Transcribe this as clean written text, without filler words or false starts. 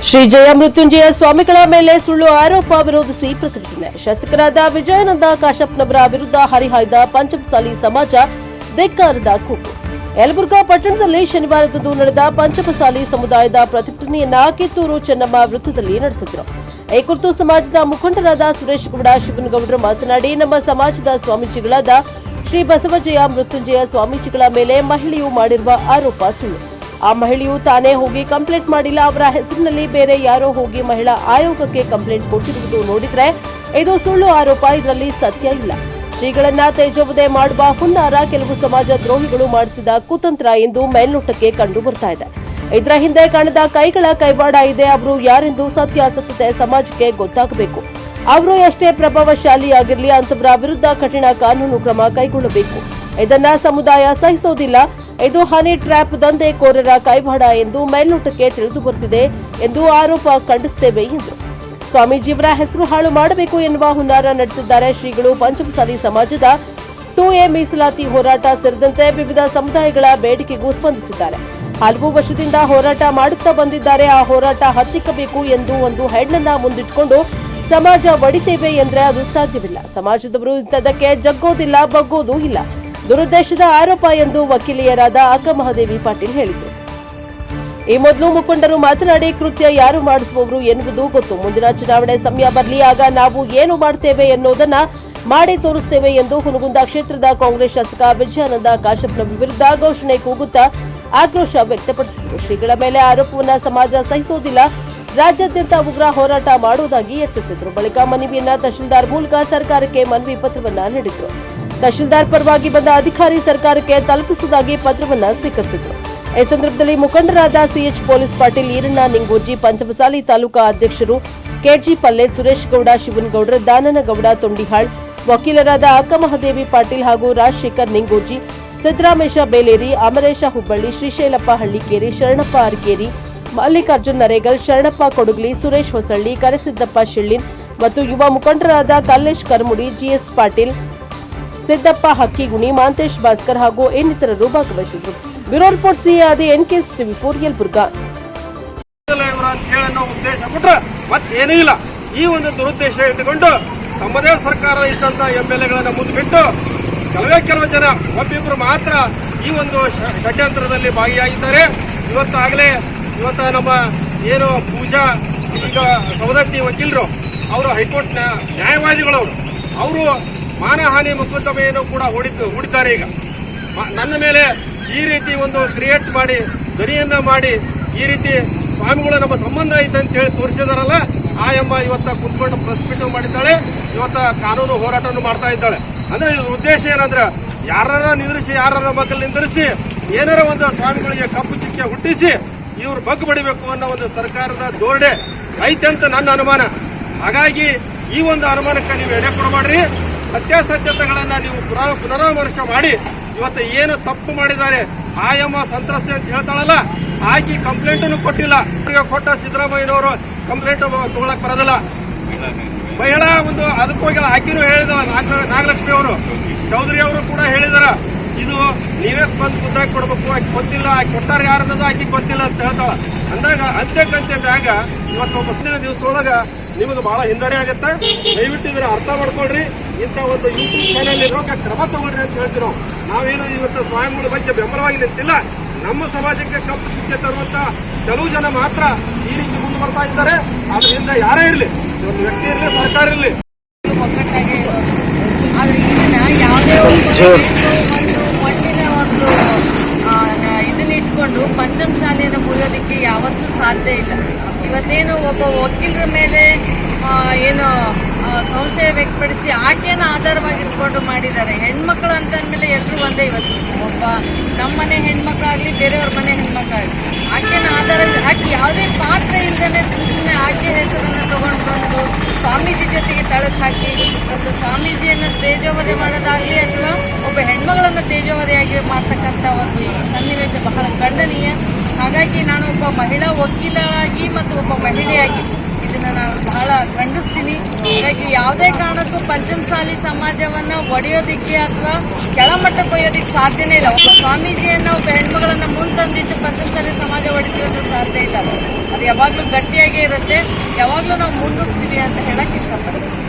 ಶ್ರೀ ಜಯ ಮೃತ್ಯುಂಜಯ ಸ್ವಾಮಿಗಳ ಮೇಲೆ ಸುಳ್ಳು ಆರೋಪ ವಿರೋಧಿಸಿ ಪ್ರತಿಭಟನೆ. ಶಾಸಕರಾದ ವಿಜಯಾನಂದ ಕಾಶಪ್ಪನವರ ವಿರುದ್ಧ ಹರಿಹಾಯ್ದ ಪಂಚಮಸಾಲಿ ಸಮಾಜ ಧಿಕ್ಕಾರದ ಕೂಗು. ಯಲಬುರ್ಗಾ ಪಟ್ಟಣದಲ್ಲಿ ಶನಿವಾರದಂದು ನಡೆದ ಪಂಚಮಸಾಲಿ ಸಮುದಾಯದ ಪ್ರತಿಭಟನೆಯನ್ನ ಕಿತ್ತೂರು ಚೆನ್ನಮ್ಮ ವೃತ್ತದಲ್ಲಿ ನಡೆಸಿದರು. ಈ ಕುರಿತು ಸಮಾಜದ ಮುಖಂಡರಾದ ಸುರೇಶ್ ಗೌಡ ಶಿವನಗೌಡರು ಮಾತನಾಡಿ, ನಮ್ಮ ಸಮಾಜದ ಸ್ವಾಮೀಜಿಗಳಾದ ಶ್ರೀ ಬಸವಜಯ ಮೃತ್ಯುಂಜಯ ಸ್ವಾಮೀಜಿಗಳ ಮೇಲೆ ಮಹಿಳೆಯು ಮಾಡಿರುವ ಆರೋಪ ಸುಳ್ಳು. ಆ ಮಹಿಳೆಯು ತಾನೇ ಹೋಗಿ ಕಂಪ್ಲೇಂಟ್ ಮಾಡಿಲ್ಲ. ಅವರ ಹೆಸರಿನಲ್ಲಿ ಬೇರೆ ಯಾರೋ ಹೋಗಿ ಮಹಿಳಾ ಆಯೋಗಕ್ಕೆ ಕಂಪ್ಲೇಂಟ್ ಕೊಟ್ಟಿರುವುದು ನೋಡಿದ್ರೆ ಇದು ಸುಳ್ಳು ಆರೋಪ. ಇದರಲ್ಲಿ ಸತ್ಯ ಇಲ್ಲ. ಶ್ರೀಗಳನ್ನ ತೇಜೋವಧೆ ಮಾಡುವ ಹುನ್ನಾರ ಕೆಲವು ಸಮಾಜ ದ್ರೋಹಿಗಳು ಮಾಡಿಸಿದ ಕುತಂತ್ರ ಎಂದು ಮೇಲ್ನೋಟಕ್ಕೆ ಕಂಡು ಬರ್ತಾ ಇದೆ. ಇದರ ಹಿಂದೆ ಕಾಣದ ಕೈಗಳ ಕೈವಾಡ ಇದೆ. ಅವರು ಯಾರೆಂದು ಸತ್ಯಾಸತ್ಯತೆ ಸಮಾಜಕ್ಕೆ ಗೊತ್ತಾಗಬೇಕು. ಅವರು ಎಷ್ಟೇ ಪ್ರಭಾವಶಾಲಿಯಾಗಿರಲಿ, ಅಂತವರ ವಿರುದ್ಧ ಕಠಿಣ ಕಾನೂನು ಕ್ರಮ ಕೈಗೊಳ್ಳಬೇಕು. ಇದನ್ನ ಸಮುದಾಯ ಸಹಿಸೋದಿಲ್ಲ. ಇದು ಹನಿ ಟ್ರ್ಯಾಪ್ ದಂಧೆಕೋರರ ಕೈವಾಡ ಎಂದು ಮೇಲ್ನೋಟಕ್ಕೆ ತಿಳಿದು ಬರ್ತಿದೆ ಎಂದು ಆರೋಪ ಖಂಡಿಸುತ್ತೇವೆ ಎಂದರು. ಸ್ವಾಮೀಜಿಯವರ ಹೆಸರು ಹಾಳು ಮಾಡಬೇಕು ಎನ್ನುವ ಹುನ್ನಾರ ನಡೆಸಿದ್ದಾರೆ. ಶ್ರೀಗಳು ಪಂಚಮಸಾಲಿ ಸಮಾಜದ 2A ಮೀಸಲಾತಿ ಹೋರಾಟ ಸೇರಿದಂತೆ ವಿವಿಧ ಸಮುದಾಯಗಳ ಬೇಡಿಕೆಗೂ ಸ್ಪಂದಿಸಿದ್ದಾರೆ. ಹಲವು ವರ್ಷದಿಂದ ಹೋರಾಟ ಮಾಡುತ್ತಾ ಬಂದಿದ್ದಾರೆ. ಆ ಹೋರಾಟ ಹತ್ತಿಕ್ಕಬೇಕು ಎಂದು ಒಂದು ಹೆಣ್ಣನ್ನ ಮುಂದಿಟ್ಟುಕೊಂಡು ಸಮಾಜ ಒಡಿತೇವೆ ಎಂದ್ರೆ ಅದು ಸಾಧ್ಯವಿಲ್ಲ. ಸಮಾಜದವರು ಇಂಥದಕ್ಕೆ ಜಗ್ಗೋದಿಲ್ಲ, ಬಗ್ಗೋದೂ ಇಲ್ಲ. ದುರುದ್ದೇಶದ ಆರೋಪ ಎಂದು ವಕೀಲೆಯರಾದ ಅಕ್ಕ ಮಹಾದೇವಿ ಪಾಟೀಲ್ ಹೇಳಿದರು. ಈ ಮೊದಲು ಮುಖಂಡರು ಮಾತನಾಡಿ, ಕೃತ್ಯ ಯಾರು ಮಾಡಿಸುವವರು ಎನ್ನುವುದು ಗೊತ್ತು. ಮುಂದಿನ ಚುನಾವಣೆ ಸಮಯ ಬರಲಿ, ಆಗ ನಾವು ಏನು ಮಾಡ್ತೇವೆ ಎನ್ನುವುದನ್ನ ಮಾಡಿ ತೋರಿಸುತ್ತೇವೆ ಎಂದು ಹುನಗುಂದ ಕ್ಷೇತ್ರದ ಕಾಂಗ್ರೆಸ್ ಶಾಸಕ ವಿಜಯಾನಂದ ಕಾಶಪ್ಪನ ವಿರುದ್ಧ ಘೋಷಣೆ ಕೂಗುತ್ತಾ ಆಕ್ರೋಶ ವ್ಯಕ್ತಪಡಿಸಿದರು. ಶ್ರೀಗಳ ಮೇಲೆ ಆರೋಪವನ್ನ ಸಮಾಜ ಸಹಿಸುವುದಿಲ್ಲ. ರಾಜ್ಯಾದ್ಯಂತ ಉಗ್ರ ಹೋರಾಟ ಮಾಡುವುದಾಗಿ ಎಚ್ಚರಿಸಿದರು. ಬಳಿಕ ಮನವಿಯನ್ನ ತಹಶೀಲ್ದಾರ್ ಮೂಲಕ ಸರ್ಕಾರಕ್ಕೆ ಮನವಿ ಪತ್ರವನ್ನ ನೀಡಿದರು. ತಹಶೀಲ್ದಾರ್ ಪರವಾಗಿ ಬಂದ ಅಧಿಕಾರಿ ಸರ್ಕಾರಕ್ಕೆ ತಲುಪಿಸುವುದಾಗಿ ಪತ್ರವನ್ನ ಸ್ವೀಕರಿಸಿದರು. ಈ ಸಂದರ್ಭದಲ್ಲಿ ಮುಖಂಡರಾದ ಸಿಎಚ್ ಪೊಲೀಸ್ ಪಾಟೀಲ್, ಈರಣ್ಣ ನಿಂಗೋಜಿ, ಪಂಚಮಸಾಲಿ ತಾಲೂಕಾ ಅಧ್ಯಕ್ಷರು ಕೆಜಿ ಪಲ್ಲೆ, ಸುರೇಶ್ ಗೌಡ ಶಿವನಗೌಡರು, ದಾನನಗೌಡ ತೊಂಡಿಹಾಳ್, ವಕೀಲರಾದ ಅಕ್ಕ ಮಹಾದೇವಿ ಪಾಟೀಲ್ ಹಾಗೂ ರಾಜಶೇಖರ್ ನಿಂಗೋಜಿ, ಸಿದ್ದರಾಮೇಶ ಬೇಲೇರಿ, ಅಮರೇಶ ಹುಬ್ಬಳ್ಳಿ, ಶ್ರೀಶೈಲಪ್ಪ ಹಳ್ಳಿಕೇರಿ, ಶರಣಪ್ಪ ಅರಕೇರಿ, ಮಲ್ಲಿಕಾರ್ಜುನ್ ನರೇಗಲ್, ಶರಣಪ್ಪ ಕೊಡುಗ್ಲಿ, ಸುರೇಶ್ ಹೊಸಳ್ಳಿ, ಕರೆಸಿದ್ದಪ್ಪ ಶಿಳ್ಳಿನ್ ಮತ್ತು ಯುವ ಮುಖಂಡರಾದ ಕಲ್ಲೇಶ್ ಕರ್ಮುಡಿ, ಜಿಎಸ್ ಪಾಟೀಲ್, ಸಿದ್ದಪ್ಪ ಹಕ್ಕಿಗುಣಿ, ಮಾಂತೇಶ್ ಭಾಸ್ಕರ್ ಹಾಗೂ ಇನ್ನಿತರರು ಭಾಗವಹಿಸಿದರು. ಬ್ಯೂರೋ ರಿಪೋರ್ಟ್ ಸಿಎ ಎನ್ಕೆಎಸ್ ಟಿವಿ4 ಯಲಬುರ್ಗಾ. ಮತ್ತೇನೂ ಇಲ್ಲ. ಈ ಒಂದು ದುರುದ್ದೇಶ ಇಟ್ಟುಕೊಂಡು ತಮ್ಮದೇ ಸರ್ಕಾರ ಇದ್ದಂತ MLAಗಳನ್ನ ಮುಂದಿಟ್ಟು ಕೆಲವು ಜನ ಒಬ್ಬಿಬ್ಬರು ಮಾತ್ರ ಈ ಒಂದು ಷಡ್ಯಂತ್ರದಲ್ಲಿ ಭಾಗಿಯಾಗಿದ್ದಾರೆ. ಇವತ್ತು ನಮ್ಮ ಏನು ಪೂಜಾ ಈಗ ಸವದತ್ತಿ ವಕೀಲರು, ಅವರು ಹೈಕೋರ್ಟ್ ನ್ಯಾಯವಾದಿಗಳು, ಅವರು ಮಾನಹಾನಿ ಮೊಕದ್ದಮೆಯನ್ನು ಕೂಡ ಹೂಡಿದ್ದಾರೆ. ಈಗ ನನ್ನ ಮೇಲೆ ಈ ರೀತಿ ಒಂದು ಕ್ರಿಯೇಟ್ ಮಾಡಿ ಧ್ವನಿಯನ್ನ ಮಾಡಿ ಈ ರೀತಿ ಸ್ವಾಮಿಗಳು ನಮ್ಮ ಸಂಬಂಧ ಐತೆ ಅಂತ ಹೇಳಿ ತೋರಿಸಿದಾರಲ್ಲ, ಆ ಅಮ್ಮ ಇವತ್ತ ಕುತ್ಕೊಂಡು ಪ್ರೆಸ್ ಮೀಟ್ ಮಾಡಿದ್ದಾಳೆ. ಇವತ್ತ ಕಾನೂನು ಹೋರಾಟವನ್ನು ಮಾಡ್ತಾ ಇದ್ದಾಳೆ. ಅಂದ್ರೆ ಇದ್ರ ಉದ್ದೇಶ ಏನಂದ್ರೆ, ಯಾರ ನಿಂದಿರಿಸಿ ಯಾರ ಮಕ್ಕಳು ನಿಂದಿರಿಸಿ ಏನಾರ ಒಂದು ಸ್ವಾಮಿಗಳಿಗೆ ಕಪ್ಪು ಚಿಕ್ಕೆ ಹುಟ್ಟಿಸಿ ಇವ್ರು ಬಗ್ಗು ಬಡಿಬೇಕು ಅನ್ನೋ ಒಂದು ಸರ್ಕಾರದ ಧೋರಣೆ ಐತೆ ಅಂತ ನನ್ನ ಅನುಮಾನ. ಹಾಗಾಗಿ ಈ ಒಂದು ಅನುಮಾನಕ್ಕೆ ನೀವು ಎಡೆ ಕೊಡಬೇಡ್ರಿ. ಸತ್ಯಾಸತ್ಯತೆಗಳನ್ನ ನೀವು ಪುನರಾವರ್ಶನೆ ಮಾಡಿ ಇವತ್ತು ಏನು ತಪ್ಪು ಮಾಡಿದ್ದಾರೆ, ಆಯಮ್ಮ ಸಂತ್ರಸ್ತೆ ಅಂತ ಹೇಳ್ತಾಳಲ್ಲ, ಆಕಿ ಕಂಪ್ಲೇಂಟ್ ಕೊಟ್ಟಿಲ್ಲ. ಕೊಟ್ಟ ಸಿದ್ದರಾಮಯ್ಯನವರು ಕಂಪ್ಲೇಂಟ್ ತಗೊಳಕ್ ಬರೋದಿಲ್ಲ. ಮಹಿಳಾ ಒಂದು ಅದಕ್ಕೋಗಿ ಆಕಿನೂ ಹೇಳಿದಾಳ, ನಾಗಲಕ್ಷ್ಮಿ ಅವರು, ಚೌಧರಿ ಅವರು ಕೂಡ ಹೇಳಿದಾರ, ಇದು ನೀವೇ ಬಂದು ಖುದ್ದಾಗಿ ಕೊಡ್ಬೇಕು, ಆಕೆ ಗೊತ್ತಿಲ್ಲ, ಆಕೆ ಕೊಟ್ಟಾರ ಯಾರನ್ನೋದು ಆಕೆ ಗೊತ್ತಿಲ್ಲ ಅಂತ ಹೇಳ್ತಾಳ. ಅಂದಾಗ ಅಂತ್ಯಕ್ಕಂತ್ಯ ಮ್ಯಾಗ ಇವತ್ತು ಬಸ್ಸಿನ ದಿವಸದೊಳಗ ನಿಮಗೆ ಬಹಳ ಹಿನ್ನಡೆ ಆಗುತ್ತೆ. ದಯವಿಟ್ಟು ಇದನ್ನ ಅರ್ಥ ಮಾಡ್ಕೊಳ್ರಿ. ಇಂಥ ಒಂದು ಯೂಟ್ಯೂಬ್ ಚಾನಲ್ ಇರೋಕೆ ಕ್ರಮ ತಗೊಳ್ರಿ ಅಂತ ಹೇಳ್ತೀವಿ ನಾವು. ನಾವೇನು ಇವತ್ತು ಸ್ವಾಮಿಗಳ ಬಗ್ಗೆ ಬೆಂಬಲವಾಗಿ ನಿಂತಿಲ್ಲ. ನಮ್ಮ ಸಮಾಜಕ್ಕೆ ಕಪ್ಪು ಚುಕ್ಕೆ ತರುವಂತ ಕೆಲವು ಜನ ಮಾತ್ರ ಈ ರೀತಿ ಮುಂದೆ ಬರ್ತಾ ಇದ್ದಾರೆ. ಅದರಿಂದ ಯಾರೇ ಇರಲಿ, ಒಂದು ವ್ಯಕ್ತಿ ಇರಲಿ, ಸರ್ಕಾರ ಇರಲಿ, ಇದನ್ನ ಇಟ್ಕೊಂಡು ಪಂಚಮಸಾಲಿಯನ್ನು ಮುರಿಯೋದಕ್ಕೆ ಯಾವತ್ತೂ ಸಾಧ್ಯ ಇಲ್ಲ. ಇವತ್ತೇನು ಒಬ್ಬ ವಕೀಲರ ಮೇಲೆ ಏನು ಸಂಶಯ ವ್ಯಕ್ತಪಡಿಸಿ ಆಕೆಯನ್ನು ಆಧಾರವಾಗಿ ಇಟ್ಕೊಂಡು ಮಾಡಿದ್ದಾರೆ. ಹೆಣ್ಮಕ್ಳು ಅಂತಂದ್ಮೇಲೆ ಎಲ್ಲರೂ ಒಂದೇ. ಇವತ್ತು ಒಬ್ಬ ನಮ್ಮನೆ ಹೆಣ್ಮಕ್ಳಾಗಲಿ, ಬೇರೆಯವ್ರ ಮನೆ ಹೆಣ್ಮಕ್ಳಾಗಲಿ, ಆಕೆಯನ್ನು ಆಧಾರ ಆಕೆ ಯಾವುದೇ ಪಾತ್ರ ಇಲ್ಲದೇ ಸುಮ್ಮನೆ ಆಕೆ ಹೆಸರನ್ನು ತಗೊಂಡು ಬಂದು ಸ್ವಾಮೀಜಿ ಜೊತೆಗೆ ತಳಕು ಹಾಕಿ ಒಂದು ಸ್ವಾಮೀಜಿಯನ್ನು ತೇಜೋವಧೆ ಮಾಡೋದಾಗಲಿ ಅಥವಾ ಒಬ್ಬ ಹೆಣ್ಮಗಳನ್ನು ತೇಜೋವಧೆಯಾಗಿ ಮಾಡ್ತಕ್ಕಂಥ ಒಂದು ಸನ್ನಿವೇಶ ಬಹಳ ಖಂಡನೀಯ. ಹಾಗಾಗಿ ನಾನು ಒಬ್ಬ ಮಹಿಳಾ ವಕೀಲರಾಗಿ ಮತ್ತು ಒಬ್ಬ ಮಹಿಳೆಯಾಗಿ ಇದನ್ನು ನಾನು ಬಹಳ ಖಂಡಿಸ್ತೀನಿ. ಹಾಗಾಗಿ ಯಾವುದೇ ಕಾರಣಕ್ಕೂ ಪಂಚಮಸಾಲಿ ಸಮಾಜವನ್ನು ಒಡೆಯೋದಕ್ಕೆ ಅಥವಾ ಕೆಳಮಟ್ಟಕ್ಕೆ ಒಯ್ಯೋದಕ್ಕೆ ಸಾಧ್ಯನೇ ಇಲ್ಲ. ಒಬ್ಬ ಸ್ವಾಮೀಜಿಯನ್ನು, ಒಬ್ಬ ಹೆಣ್ಮಗಳನ್ನು ಮುಂದೆ ತಂದಿಟ್ಟು ಪಂಚಮಸಾಲಿ ಸಮಾಜ ಒಡೆಯೋದಕ್ಕೆ ಸಾಧ್ಯ ಇಲ್ಲ. ಅದು ಯಾವಾಗಲೂ ಗಟ್ಟಿಯಾಗೇ ಇರುತ್ತೆ, ಯಾವಾಗಲೂ ನಾವು ಮುನ್ನುಗ್ತೀವಿ ಅಂತ ಹೇಳಕ್ ಇಷ್ಟಪಡ್ತೀನಿ.